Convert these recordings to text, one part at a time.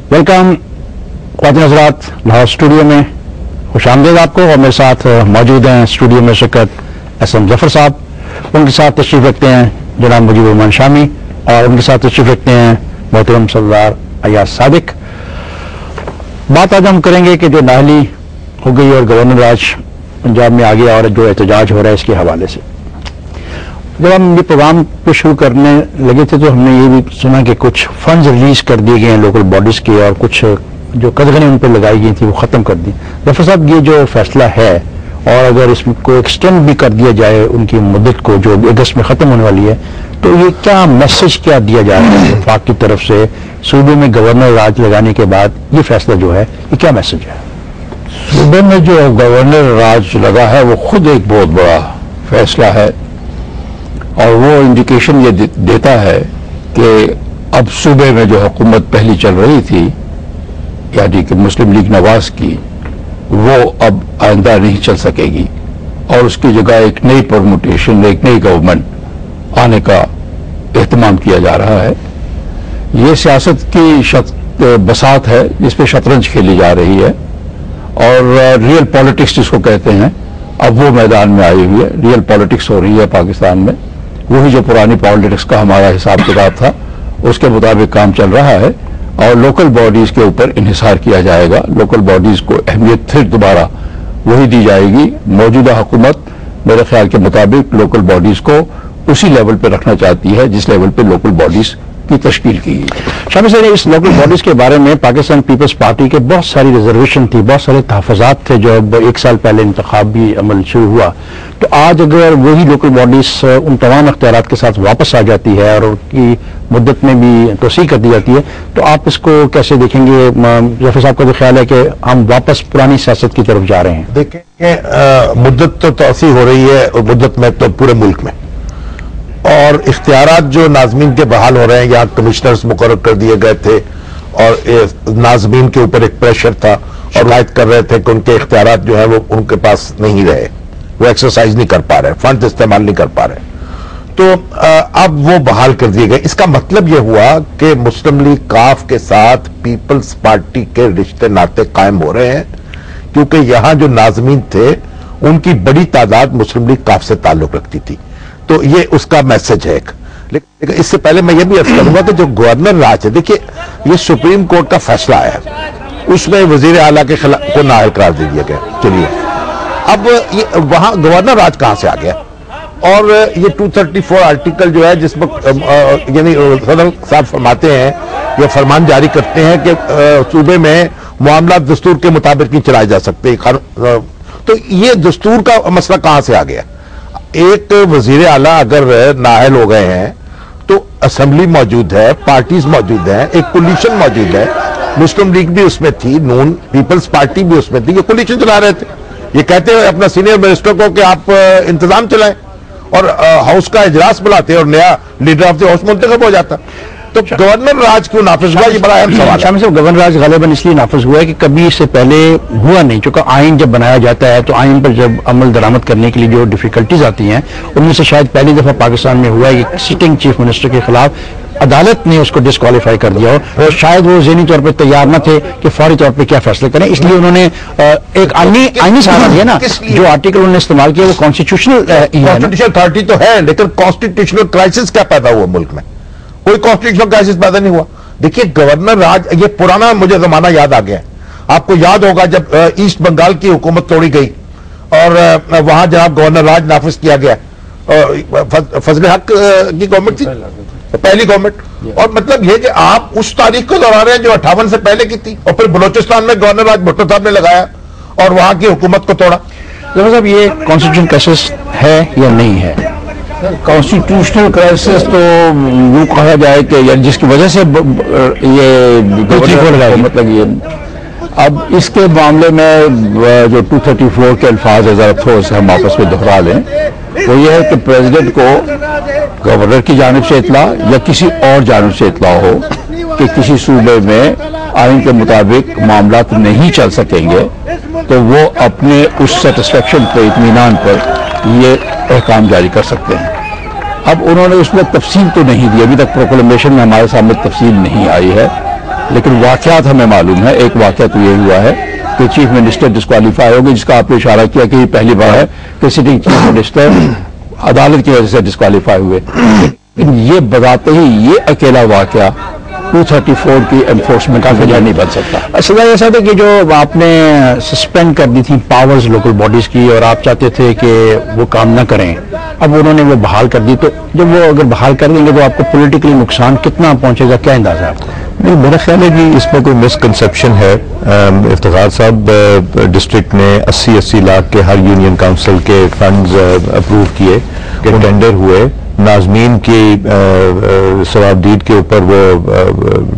Welcome ख्वातीन हज़रात, Lahore studio में खुशामदीद आपको। और मेरे साथ मौजूद हैं स्टूडियो में शिरकत एसएम जफर साहब, उनके साथ तशरीफ रखते हैं जनाब मुजीबुर रहमान शामी, और उनके साथ तशरीफ रखते हैं मोहतरम सरदार अयाज सादिक। बात आज हम करेंगे कि जो नाहली हो गई और गवर्नर राज पंजाब में आ गया और जो एहतजाज हो रहा है इसके हवाले से, जब हम ये प्रोग्राम को शुरू करने लगे थे तो हमने ये भी सुना कि कुछ फंड्स रिलीज कर दिए गए हैं लोकल बॉडीज के, और कुछ जो कदगनें उन पर लगाई गई थी वो खत्म कर दी। जफर साहब, ये जो फैसला है, और अगर इसको एक्सटेंड भी कर दिया जाए उनकी मुद्दत को जो अगस्त में खत्म होने वाली है, तो ये क्या मैसेज क्या दिया जा रहा है वफाक की तरफ से सूबे में गवर्नर राज लगाने के बाद? ये फैसला जो है ये क्या मैसेज है? सूबे में जो गवर्नर राज लगा है वो खुद एक बहुत बड़ा फैसला है, और वो इंडिकेशन ये देता है कि अब सूबे में जो हुकूमत पहली चल रही थी, यानी कि मुस्लिम लीग नवाज की, वो अब आइंदा नहीं चल सकेगी, और उसकी जगह एक नई परमुटेशन, एक नई गवर्नमेंट आने का एहतमाम किया जा रहा है। ये सियासत की बसात है जिसपे शतरंज खेली जा रही है, और रियल पॉलिटिक्स जिसको कहते हैं अब वो मैदान में आई हुई है। रियल पॉलिटिक्स हो रही है पाकिस्तान में, वही जो पुरानी पॉलिटिक्स का हमारा हिसाब किताब था उसके मुताबिक काम चल रहा है, और लोकल बॉडीज के ऊपर इन्हिसार किया जाएगा। लोकल बॉडीज को अहमियत फिर दोबारा वही दी जाएगी। मौजूदा हुकूमत मेरे ख्याल के मुताबिक लोकल बॉडीज को उसी लेवल पे रखना चाहती है जिस लेवल पे लोकल बॉडीज की तश्कील की गई। शामिल सर, इस लोकल बॉडीज के बारे में पाकिस्तान पीपल्स पार्टी के बहुत सारी रिजर्वेशन थी, बहुत सारे तहफ़्फ़ुज़ात थे जो अब एक साल पहले इंतखाबी अमल शुरू हुआ। तो आज अगर वही लोकल बॉडीज उन तमाम अख्तियारात के साथ वापस आ जाती है और उनकी मुद्दत में भी तोसी कर दी जाती है, तो आप इसको कैसे देखेंगे? जफर साहब का जो ख्याल है कि हम वापस पुरानी सियासत की तरफ जा रहे हैं। देखें, मुद्दत तो तोसी हो रही है, और मुद्दत में तो पूरे मुल्क में, और इख्तियारात जो नाज़मीन के बहाल हो रहे हैं, यहाँ कमिश्नर्स मुकर्रर कर दिए गए थे और नाज़मीन के ऊपर एक प्रेशर था और शिकायत कर रहे थे कि उनके इख्तियारात जो है वो उनके पास नहीं रहे, वो एक्सरसाइज नहीं कर पा रहे, फंड इस्तेमाल नहीं कर पा रहे, तो अब वो बहाल कर दिए गए। इसका मतलब यह हुआ कि मुस्लिम लीग काफ के साथ पीपल्स पार्टी के रिश्ते नाते कायम हो रहे हैं, क्योंकि यहां जो नाज़मीन थे उनकी बड़ी तादाद मुस्लिम लीग काफ से ताल्लुक रखती थी। तो ये उसका मैसेज है एक। लेकिन इससे पहले मैं ये भी अर्ज करूंगा कि जो गवर्नर राज है, देखिए ये सुप्रीम कोर्ट का फैसला है, उसमें वजीर आला के खिलाफ को नाअहल करार दे दिया गया। चलिए, अब ये वहां गवर्नर राज कहां से आ गया? और ये 234 आर्टिकल जो है जिसमें यानी सदर साहब फरमाते हैं या फरमान जारी करते हैं कि सूबे में मामला दस्तूर के मुताबिक नहीं चलाए जा सकते, तो ये दस्तूर का मसला कहां से आ गया? एक वजीर आला अगर नाअहल हो गए हैं तो असेंबली मौजूद है, पार्टीज मौजूद है, एक कोलिशन मौजूद है, मुस्लिम लीग भी उसमें थी, नून पीपल्स पार्टी भी उसमें थी, ये कोलिशन चला रहे थे। ये कहते हैं अपना सीनियर मिनिस्टर को कि आप इंतजाम चलाएं, और हाउस का इजलास बुलाते और नया लीडर ऑफ द हाउस मुंतखब हो जाता। तो गवर्नर राज क्यों नाफिज हुआ, ये बड़ा अहम सवाल है। शामिल साहब, गवर्नर राज गालिबन इसलिए नाफिज हुआ है कि कभी इससे पहले हुआ नहीं, चूंकि आइन जब बनाया जाता है तो आइन पर जब अमल दरामद करने के लिए जो डिफिकल्टीज आती हैं उनमें से शायद पहली दफा पाकिस्तान में हुआ है कि सिटिंग चीफ मिनिस्टर के खिलाफ अदालत ने उसको डिस्क्वालीफाई कर दिया हो, और शायद वो ज़हनी तौर पर तैयार न थे कि फौरी तौर पर क्या फैसले करें, इसलिए उन्होंने एक आईनी सहारा दिया ना। जो आर्टिकल उन्होंने इस्तेमाल किया वो कॉन्स्टिट्यूशनल अथॉरिटी तो है, लेकिन कॉन्स्टिट्यूशनल क्राइसिस क्या पैदा हुआ मुल्क में? कोई कॉन्स्टिट्यूशनल क्राइसिस पैदा नहीं हुआ। देखिए, गवर्नर राज, ये पुराना मुझे जमाना याद आ गया। आपको याद होगा जब ईस्ट बंगाल की हुकूमत तोड़ी गई और वहां जनाब गवर्नर राज नाफिज किया गया, फजल हक की गवर्नमेंट थी, पहली गवर्नमेंट, और मतलब ये कि आप उस तारीख को दोहरा रहे हैं जो 58 से पहले की थी, और फिर बलोचिस्तान में गवर्नर राज भुट्टो साहब ने लगाया और वहां की हुकूमत को तोड़ा। साहब, ये कॉन्स्टिट्यूशनल क्राइसिस है या नहीं है? कॉन्स्टिट्यूशनल क्राइसिस तो यूं कहा जाए कि जिसकी वजह से ये मतलब ये अब इसके मामले में जो 234 के अल्फाज है, जरा थोड़ा से हम आपस में दोहरा लें, वो ये है कि प्रेसिडेंट को गवर्नर की जानिब से इतला या किसी और जानिब से इतला हो कि किसी सूबे में आइन के मुताबिक मामलात नहीं चल सकेंगे, तो वो अपने उस सेटिस्फेक्शन पर, इत्मीनान पर ये अहकाम जारी कर सकते हैं। अब उन्होंने उसमें तफसील तो नहीं दी, अभी तक प्रोक्लेमेशन में हमारे सामने तफसील नहीं आई है, لیکن واقعات ہمیں معلوم ہے. ایک واقعہ تو یہ ہوا ہے کہ چیف منسٹر ڈسکوالیفائی ہو گئے، جس کا آپ نے اشارہ کیا کہ یہ پہلی بار ہے کہ سٹنگ چیف منسٹر عدالت کی وجہ سے ڈسکوالیفائی ہوئے. لیکن یہ بذات ہی یہ اکیلا واقعہ 234 کی انفورسمنٹ کا وجہ نہیں بن سکتا. اصل ایسا تھا کہ جو آپ نے سسپینڈ کر دی تھی پاورز لوکل باڈیز کی اور آپ چاہتے تھے کہ وہ کام نہ کریں، اب انہوں نے وہ بحال کر دی، تو جب وہ اگر بحال کر دیں گے تو آپ کو پولیٹیکلی نقصان کتنا پہنچے گا، کیا اندازہ ہے آپ کو؟ نہیں، میرا خیال ہے کہ اس میں کوئی مسکنسیپشن ہے. افتخار صاحب ڈسٹرکٹ نے 80 لاکھ کے ہر یونین کاؤنسل کے فنڈز اپروو کیے کہ ٹینڈر ہوئے، ناظمین کی ثوابدید کے اوپر وہ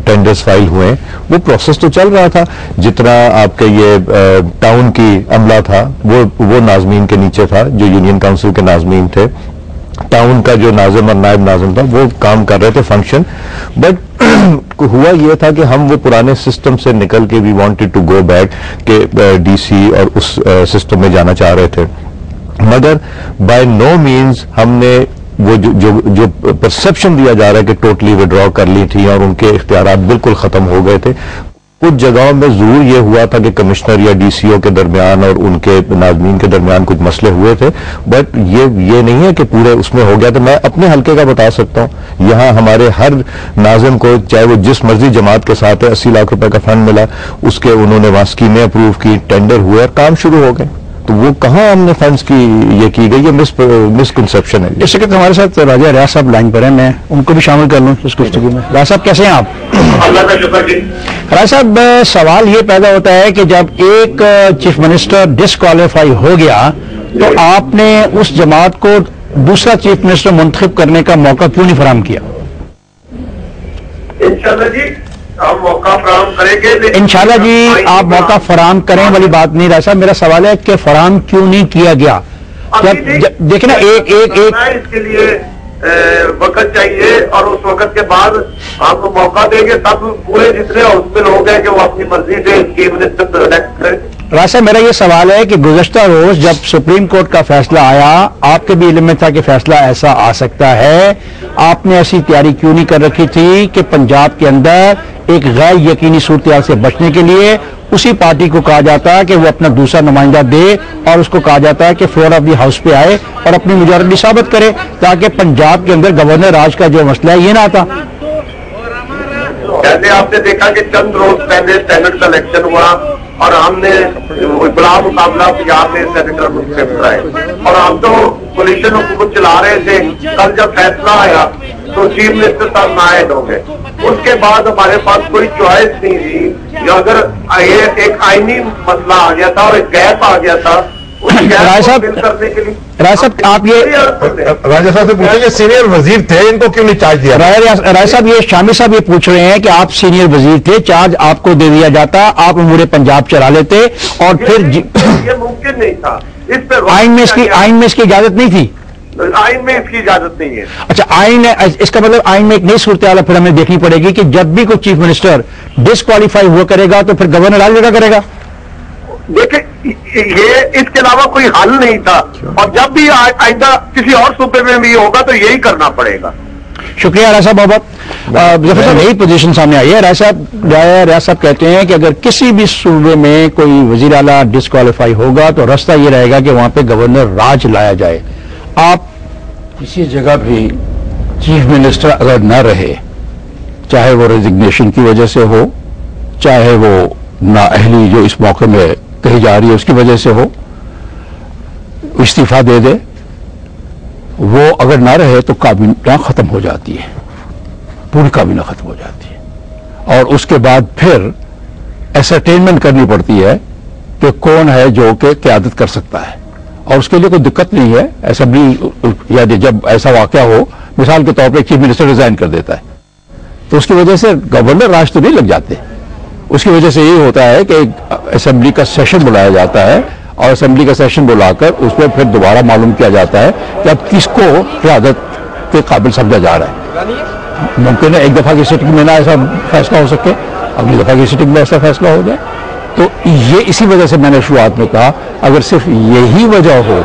ٹینڈرز فائل ہوئے. وہ پروسیس تو چل رہا تھا. جتنا آپ کے یہ ٹاؤن کی عملہ تھا وہ ناظمین کے نیچے تھا، جو یونین کاؤنسل کے ناظمین تھے. ٹاؤن کا جو ناظم اور نائب ناظم تھا وہ کام کر رہے تھے فنکشن. بٹ ہوا یہ تھا کہ ہم وہ پرانے سسٹم سے نکل کے we wanted to go back کہ ڈی سی اور اس سسٹم میں جانا چاہ رہے تھے. مگر بائی نو مینز ہم نے وہ جو پرسپشن دیا جا رہا ہے کہ ٹوٹلی وڈرا کر لی تھی اور ان کے اختیارات بالکل ختم ہو گئے تھے. کچھ جگہوں میں ضرور یہ ہوا تھا کہ کمشنر یا ڈی سی او کے درمیان اور ان کے ناظمین کے درمیان کچھ مسئلے ہوئے تھے. بٹ یہ نہیں ہے کہ پورے اس میں ہو گیا. تو میں اپنے حلقے کا بتا سکتا ہوں، یہاں ہمارے ہر ناظم کو چاہے وہ جس مرضی جماعت کے ساتھ ہے 80 لاکھ روپے کا فنڈ ملا، اس کے انہوں نے وہاں اسکیمیں اپروو کی، ٹینڈر ہوئے اور کام شروع ہو گئے. تو وہ کہاں ہم نے فنڈز کی یہ کی گئی، یہ مسکنسیپشن ہے. جیسے کہ ہمارے ساتھ راجہ ریاض صاحب لائن پر ہیں، میں ان کو بھی شامل کر لوں اس گفتگو میں. ریاض صاحب کیسے ہیں آپ؟ اللہ کا شکر جی. راجہ صاحب سوال یہ پیدا ہوتا ہے کہ جب ایک چیف منسٹر ڈسکوالیفائی ہو گیا تو آپ نے اس جماعت کو دوسرا چیف منسٹر منتخب کرنے کا موقع کیوں نہیں فراہم کیا؟ انشاءاللہ جی ہم موقع فراہم کریں گے. انشاءاللہ جی آپ موقع فراہم کریں والی بات نہیں. راجہ صاحب میرا سوال ہے کہ فراہم کیوں نہیں کیا گیا؟ دیکھیں نا ایک اس کے لیے وقت چاہیے اور اس وقت کے بعد ہم موقع دیں گے. تب پورے جتنے ہاؤس میں لوگ ہیں کہ وہ اپنی مرضی سے چیف منسٹر سلیکٹ کریں. راجہ صاحب میرا یہ سوال ہے کہ گزشتہ روز جب سپریم کورٹ کا فیصلہ آیا، آپ کے بھی علم میں تھا کہ فیصلہ ایسا آ سکتا ہے، آپ نے ایسی تیاری کیوں نہیں کر رکھی تھی کہ پنجاب کے اندر ایک غیر یقینی صورتحال سے بچنے کے لیے اسی پارٹی کو کہا جاتا ہے کہ وہ اپنا دوسرا نمائندہ دے اور اس کو کہا جاتا ہے کہ فلور آف دی ہاؤس پہ آئے اور اپنی میجورٹی ثابت کرے تاکہ پنجاب کے اندر گورنر راج کا جو مسئلہ ہے یہ نہ آتا. جیسے آپ نے دیکھا کہ چند روز پہلے سینٹ کا الیکشن ہوا اور ہم نے بلا مقابلہ پنجاب میں سینیٹر منتخب کرائے اور ہم تو کولیشن حکومت چلا رہے تھے. کل جب فیصلہ آیا تو چیف منسٹر صاحب نائب ہو گئے. اس کے بعد ہمارے پاس کوئی چوائس نہیں تھی. اگر یہ ایک آئینی مسئلہ آ گیا تھا اور ایک گیپ آ گیا تھا راجہ صاحب آپ یہ راجہ صاحب سے پوچھیں کہ سینئر وزیر تھے، ان کو کیوں نہیں چارج دیا؟ راجہ صاحب یہ شامی صاحب یہ پوچھ رہے ہیں کہ آپ سینئر وزیر تھے، چارج آپ کو دے دیا جاتا، آپ امور پنجاب چلا لیتے اور پھر یہ ممکن نہیں تھا. اس پہ آئین میں اس کی اجازت نہیں تھی. آئین میں اس کی اجازت نہیں ہے. اچھا آئین اس کا مطلب آئین میں ایک نئی صورتحال پھر ہمیں دیکھنی پڑے گی کہ جب بھی کوئی چیف منسٹر ڈسکوالیفائی ہوا کرے گا تو پھر گورنر راج لگا کرے گا. دیکھیں یہ اس کے علاوہ کوئی حل نہیں تھا اور جب بھی آئندہ کسی اور صوبے میں بھی ہوگا تو یہی کرنا پڑے گا. شکریہ ریاض صاحب بہت. ظفر صاحب نئی پوزیشن سامنے آئی ہے. ریاض صاحب کہتے ہیں کہ اگر کسی بھی صوبے میں کوئی وزیر اعلیٰ ڈسکوالیفائی ہوگا تو راستہ یہ رہے گا کہ وہاں پہ گورنر راج لایا جائے. آپ کسی جگہ بھی چیف منسٹر اگر نہ رہے، چاہے وہ ریزگنیشن کی وجہ سے ہو، چاہے وہ نااہلی جو اس موقع میں کہی جا رہی ہے اس کی وجہ سے ہو، استعفیٰ دے دے، وہ اگر نہ رہے تو کابینہ ختم ہو جاتی ہے، پوری کابینہ ختم ہو جاتی ہے اور اس کے بعد پھر ایسرٹینمنٹ کرنی پڑتی ہے کہ کون ہے جو کہ قیادت کر سکتا ہے. اور اس کے لیے کوئی دقت نہیں ہے. اسمبلی یا جب ایسا واقعہ ہو، مثال کے طور پہ چیف منسٹر ریزائن کر دیتا ہے تو اس کی وجہ سے گورنر راج تو نہیں لگ جاتے. اس کی وجہ سے یہ ہوتا ہے کہ اسمبلی کا سیشن بلایا جاتا ہے اور اسمبلی کا سیشن بلا کر اس میں پھر دوبارہ معلوم کیا جاتا ہے کہ اب کس کو قیادت کے قابل سمجھا جا رہا ہے. ممکن ہے ایک دفعہ کی سٹنگ میں نہ ایسا فیصلہ ہو سکے، اگلی دفعہ کی سٹنگ میں ایسا فیصلہ ہو جائے. تو یہ اسی وجہ سے میں نے شروعات میں کہا اگر صرف یہی وجہ ہو